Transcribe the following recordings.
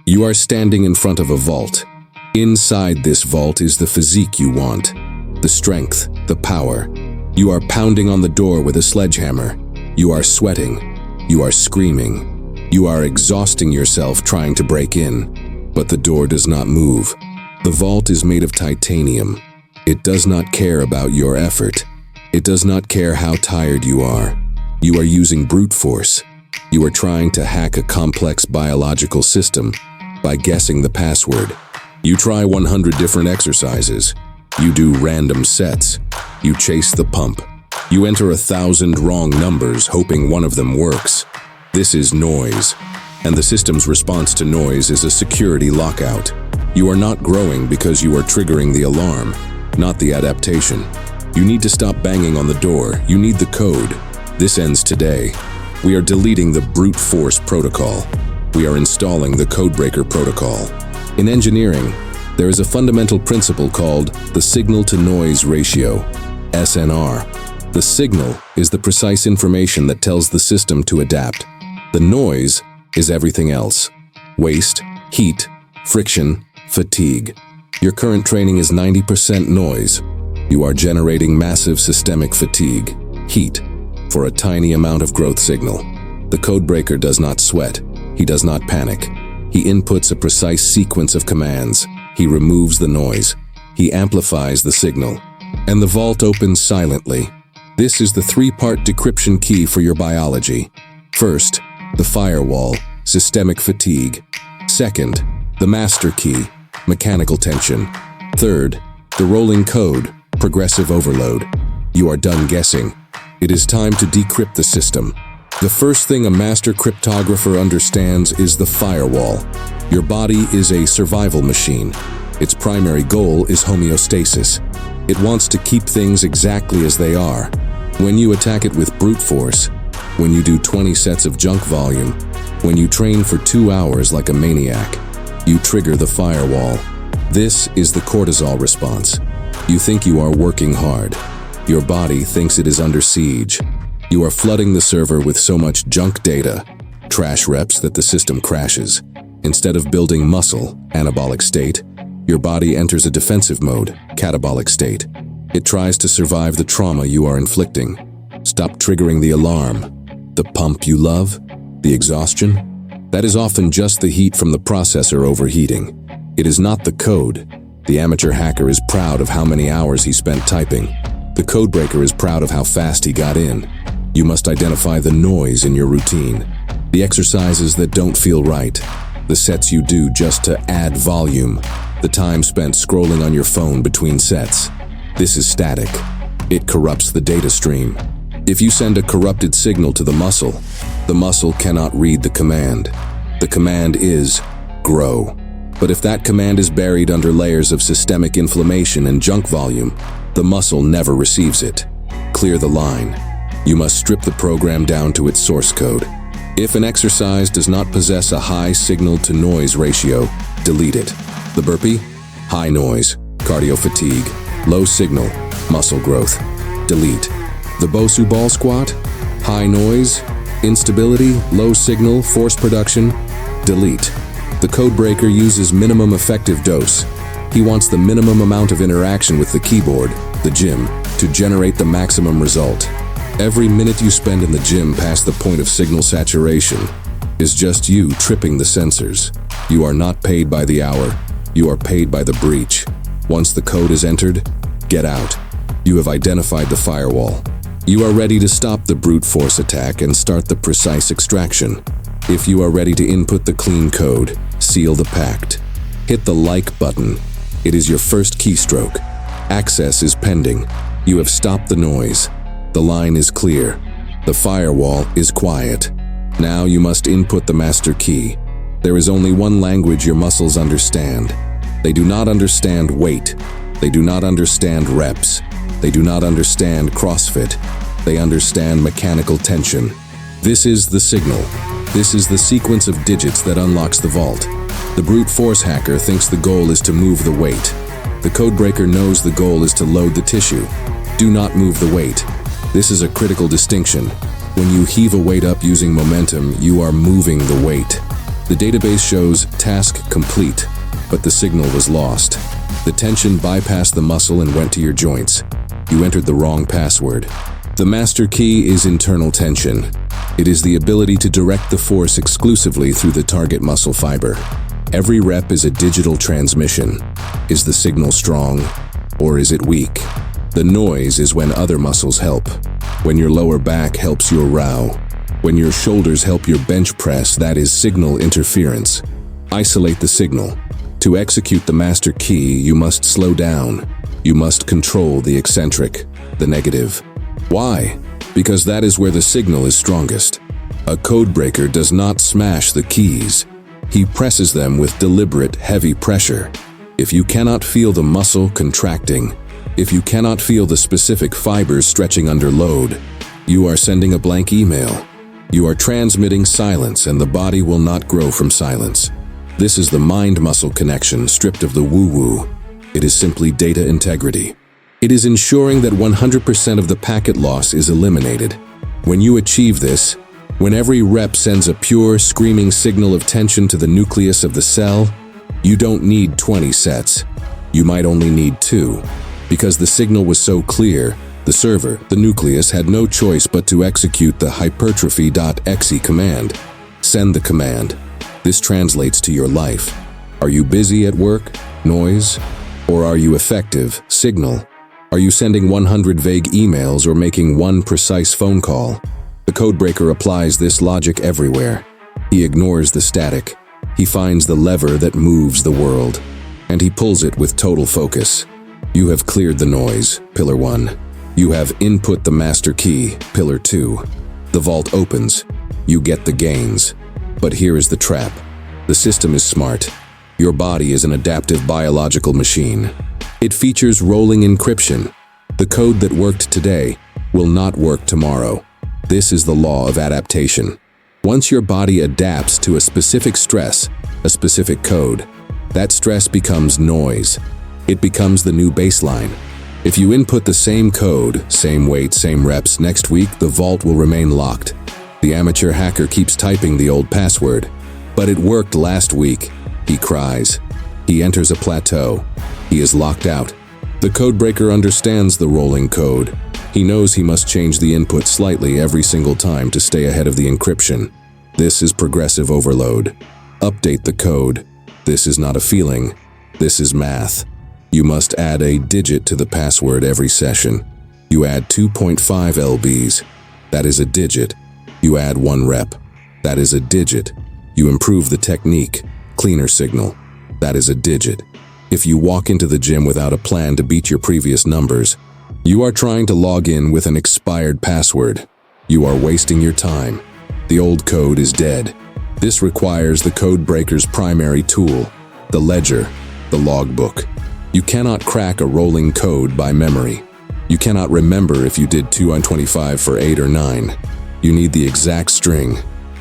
You are standing in front of a vault. Inside this vault is the physique you want, the strength, the power. You are pounding on the door with a sledgehammer. You are sweating. You are screaming. You are exhausting yourself trying to break in, but the door does not move. The vault is made of titanium. It does not care about your effort. It does not care how tired you are. You are using brute force. You are trying to hack a complex biological system by guessing the password. You try 100 different exercises. You do random sets. You chase the pump. You enter 1,000 wrong numbers hoping one of them works. This is noise, and the system's response to noise is a security lockout. You are not growing because you are triggering the alarm, not the adaptation. You need to stop banging on the door. You need the code. This ends today. We are deleting the brute force protocol. We are installing the Codebreaker Protocol. In engineering, there is a fundamental principle called the signal-to-noise ratio, SNR. The signal is the precise information that tells the system to adapt. The noise is everything else. Waste, heat, friction, fatigue. Your current training is 90% noise. You are generating massive systemic fatigue, heat, for a tiny amount of growth signal. The Codebreaker does not sweat. He does not panic. He inputs a precise sequence of commands. He removes the noise. He amplifies the signal. And the vault opens silently. This is the three-part decryption key for your biology. First, the firewall, systemic fatigue. Second, the master key, mechanical tension. Third, the rolling code, progressive overload. You are done guessing. It is time to decrypt the system. The first thing a master cryptographer understands is the firewall. Your body is a survival machine. Its primary goal is homeostasis. It wants to keep things exactly as they are. When you attack it with brute force, when you do 20 sets of junk volume, when you train for 2 hours like a maniac, you trigger the firewall. This is the cortisol response. You think you are working hard. Your body thinks it is under siege. You are flooding the server with so much junk data, trash reps that the system crashes. Instead of building muscle, anabolic state, your body enters a defensive mode, catabolic state. It tries to survive the trauma you are inflicting. Stop triggering the alarm. The pump you love? The exhaustion? That is often just the heat from the processor overheating. It is not the code. The amateur hacker is proud of how many hours he spent typing. The codebreaker is proud of how fast he got in. You must identify the noise in your routine, the exercises that don't feel right, the sets you do just to add volume, the time spent scrolling on your phone between sets. This is static. It corrupts the data stream. If you send a corrupted signal to the muscle cannot read the command. The command is grow. But if that command is buried under layers of systemic inflammation and junk volume, the muscle never receives it. Clear the line. You must strip the program down to its source code. If an exercise does not possess a high signal-to-noise ratio, delete it. The burpee? High noise, cardio fatigue, low signal, muscle growth. Delete. The Bosu ball squat? High noise, instability, low signal, force production. Delete. The Codebreaker uses minimum effective dose. He wants the minimum amount of interaction with the keyboard, the gym, to generate the maximum result. Every minute you spend in the gym past the point of signal saturation is just you tripping the sensors. You are not paid by the hour. You are paid by the breach. Once the code is entered, get out. You have identified the firewall. You are ready to stop the brute force attack and start the precise extraction. If you are ready to input the clean code, seal the pact. Hit the like button. It is your first keystroke. Access is pending. You have stopped the noise. The line is clear. The firewall is quiet. Now you must input the master key. There is only one language your muscles understand. They do not understand weight. They do not understand reps. They do not understand CrossFit. They understand mechanical tension. This is the signal. This is the sequence of digits that unlocks the vault. The brute force hacker thinks the goal is to move the weight. The Codebreaker knows the goal is to load the tissue. Do not move the weight. This is a critical distinction. When you heave a weight up using momentum, you are moving the weight. The database shows task complete, but the signal was lost. The tension bypassed the muscle and went to your joints. You entered the wrong password. The master key is internal tension. It is the ability to direct the force exclusively through the target muscle fiber. Every rep is a digital transmission. Is the signal strong, or is it weak? The noise is when other muscles help. When your lower back helps your row. When your shoulders help your bench press, that is signal interference. Isolate the signal. To execute the master key, you must slow down. You must control the eccentric, the negative. Why? Because that is where the signal is strongest. A codebreaker does not smash the keys. He presses them with deliberate, heavy pressure. If you cannot feel the muscle contracting, if you cannot feel the specific fibers stretching under load, you are sending a blank email. You are transmitting silence, and the body will not grow from silence. This is the mind-muscle connection stripped of the woo-woo. It is simply data integrity. It is ensuring that 100% of the packet loss is eliminated. When you achieve this, when every rep sends a pure, screaming signal of tension to the nucleus of the cell, you don't need 20 sets. You might only need 2. Because the signal was so clear, the server, the nucleus, had no choice but to execute the hypertrophy.exe command. Send the command. This translates to your life. Are you busy at work? Noise? Or are you effective? Signal. Are you sending 100 vague emails or making one precise phone call? The codebreaker applies this logic everywhere. He ignores the static. He finds the lever that moves the world, and he pulls it with total focus. You have cleared the noise, Pillar 1. You have input the master key, Pillar 2. The vault opens. You get the gains. But here is the trap. The system is smart. Your body is an adaptive biological machine. It features rolling encryption. The code that worked today will not work tomorrow. This is the law of adaptation. Once your body adapts to a specific stress, a specific code, that stress becomes noise. It becomes the new baseline. If you input the same code, same weight, same reps, next week the vault will remain locked. The amateur hacker keeps typing the old password. But it worked last week. He cries. He enters a plateau. He is locked out. The codebreaker understands the rolling code. He knows he must change the input slightly every single time to stay ahead of the encryption. This is progressive overload. Update the code. This is not a feeling. This is math. You must add a digit to the password every session. You add 2.5 lbs. That is a digit. You add 1 rep. That is a digit. You improve the technique. Cleaner signal. That is a digit. If you walk into the gym without a plan to beat your previous numbers, you are trying to log in with an expired password. You are wasting your time. The old code is dead. This requires the codebreaker's primary tool, the ledger, the logbook. You cannot crack a rolling code by memory. You cannot remember if you did 2 on 25 for 8 or 9. You need the exact string.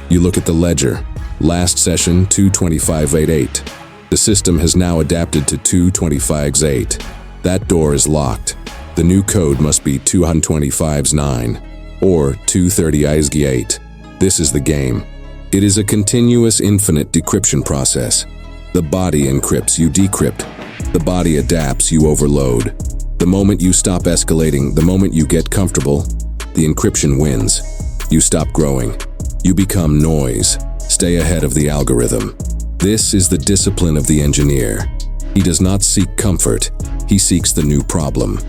You look at the ledger. Last session, 22588. The system has now adapted to 225x8. That door is locked. The new code must be 225s9 or 230isg8. This is the game. It is a continuous infinite decryption process. The body encrypts, you decrypt. The body adapts, you overload. The moment you stop escalating, the moment you get comfortable, the encryption wins. You stop growing. You become noise. Stay ahead of the algorithm. This is the discipline of the engineer. He does not seek comfort. He seeks the new problem.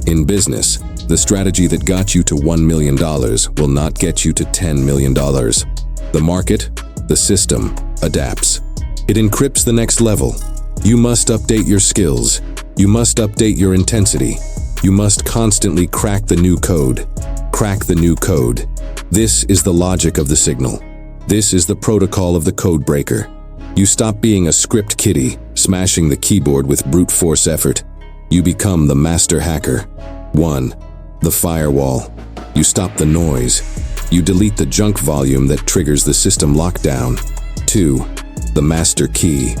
In business, the strategy that got you to $1 million will not get you to $10 million. The market, the system, adapts. It encrypts the next level. You must update your skills. You must update your intensity. You must constantly crack the new code. Crack the new code. This is the logic of the signal. This is the protocol of the codebreaker. You stop being a script kiddie, smashing the keyboard with brute force effort. You become the master hacker. 1. The firewall. You stop the noise. You delete the junk volume that triggers the system lockdown. 2. The master key.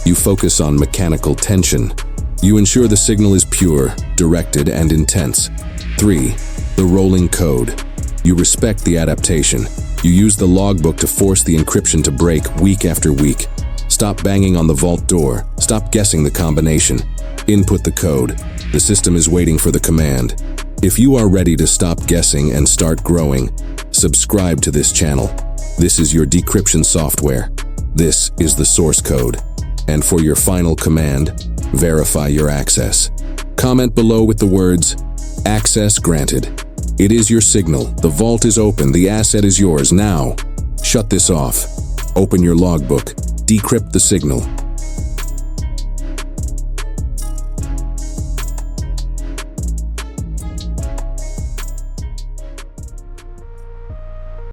You focus on mechanical tension. You ensure the signal is pure, directed, and intense. 3. The rolling code. You respect the adaptation. You use the logbook to force the encryption to break week after week. Stop banging on the vault door. Stop guessing the combination. Input the code. The system is waiting for the command. If you are ready to stop guessing and start growing, subscribe to this channel. This is your decryption software. This is the source code. And for your final command, verify your access. Comment below with the words, "Access granted." It is your signal. The vault is open. The asset is yours now. Shut this off. Open your logbook. Decrypt the signal.